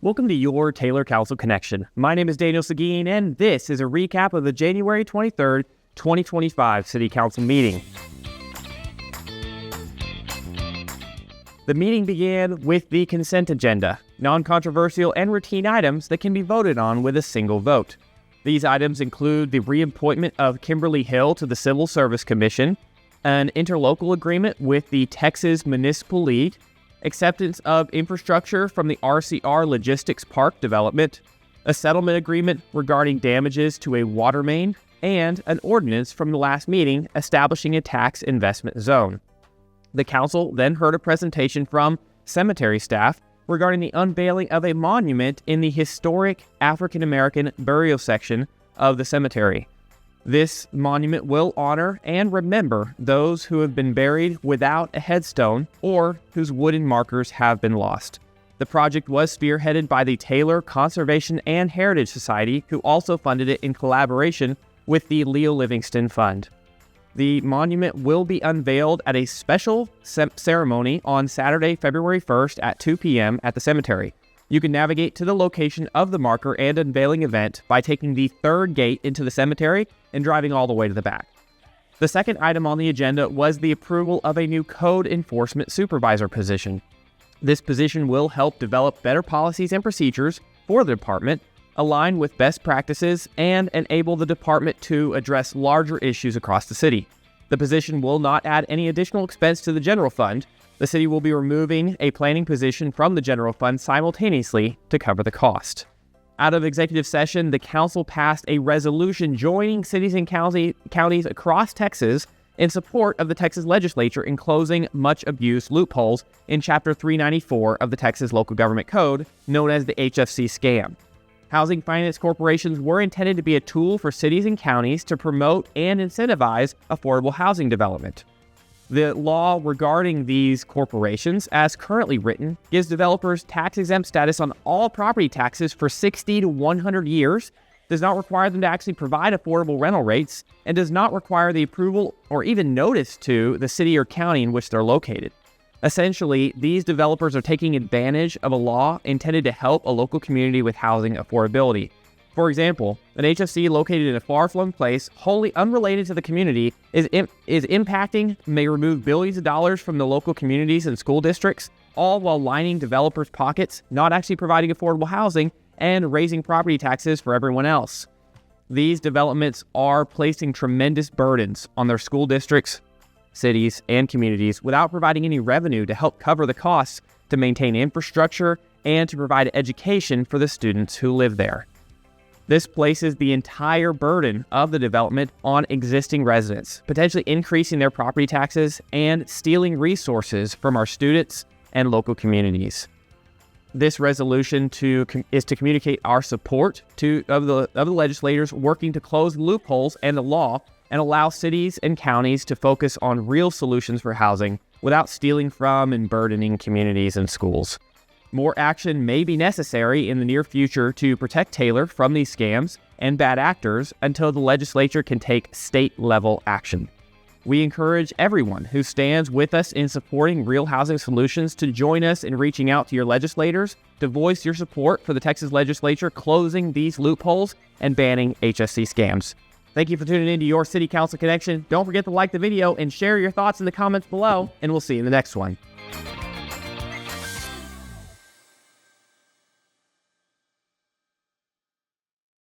Welcome to your Taylor Council Connection. My name is Daniel Seguin, and this is a recap of the January 23rd, 2025 City Council meeting. The meeting began with the consent agenda, non-controversial and routine items that can be voted on with a single vote. These items include the reappointment of Kimberly Hill to the Civil Service Commission, an interlocal agreement with the Texas Municipal League, acceptance of infrastructure from the RCR Logistics Park development, a settlement agreement regarding damages to a water main, and an ordinance from the last meeting establishing a tax investment zone. The council then heard a presentation from cemetery staff regarding the unveiling of a monument in the historic African American burial section of the cemetery. This monument will honor and remember those who have been buried without a headstone or whose wooden markers have been lost. The project was spearheaded by the Taylor Conservation and Heritage Society, who also funded it in collaboration with the Leo Livingston Fund. The monument will be unveiled at a special ceremony on Saturday, February 1st at 2 p.m. at the cemetery. You can navigate to the location of the marker and unveiling event by taking the third gate into the cemetery and driving all the way to the back. The second item on the agenda was the approval of a new code enforcement supervisor position. This position will help develop better policies and procedures for the department, align with best practices, and enable the department to address larger issues across the city. The position will not add any additional expense to the general fund. The city will be removing a planning position from the general fund simultaneously to cover the cost. Out of executive session, the council passed a resolution joining cities and counties across Texas in support of the Texas legislature in closing much abused loopholes in Chapter 394 of the Texas Local Government Code, known as the HFC scam. Housing finance corporations were intended to be a tool for cities and counties to promote and incentivize affordable housing development. The law regarding these corporations, as currently written, gives developers tax-exempt status on all property taxes for 60 to 100 years, does not require them to actually provide affordable rental rates, and does not require the approval or even notice to the city or county in which they're located. Essentially, these developers are taking advantage of a law intended to help a local community with housing affordability. For example, an HFC located in a far-flung place, wholly unrelated to the community, is impacting, may remove billions of dollars from the local communities and school districts, all while lining developers' pockets, not actually providing affordable housing, and raising property taxes for everyone else. These developments are placing tremendous burdens on their school districts, cities, and communities without providing any revenue to help cover the costs to maintain infrastructure and to provide education for the students who live there. This places the entire burden of the development on existing residents, potentially increasing their property taxes and stealing resources from our students and local communities. This resolution is to communicate our support of the legislators working to close loopholes and the law and allow cities and counties to focus on real solutions for housing without stealing from and burdening communities and schools. More action may be necessary in the near future to protect Taylor from these scams and bad actors until the legislature can take state-level action. We encourage everyone who stands with us in supporting real housing solutions to join us in reaching out to your legislators to voice your support for the Texas legislature closing these loopholes and banning HFC scams. Thank you for tuning into your City Council Connection. Don't forget to like the video and share your thoughts in the comments below, and we'll see you in the next one.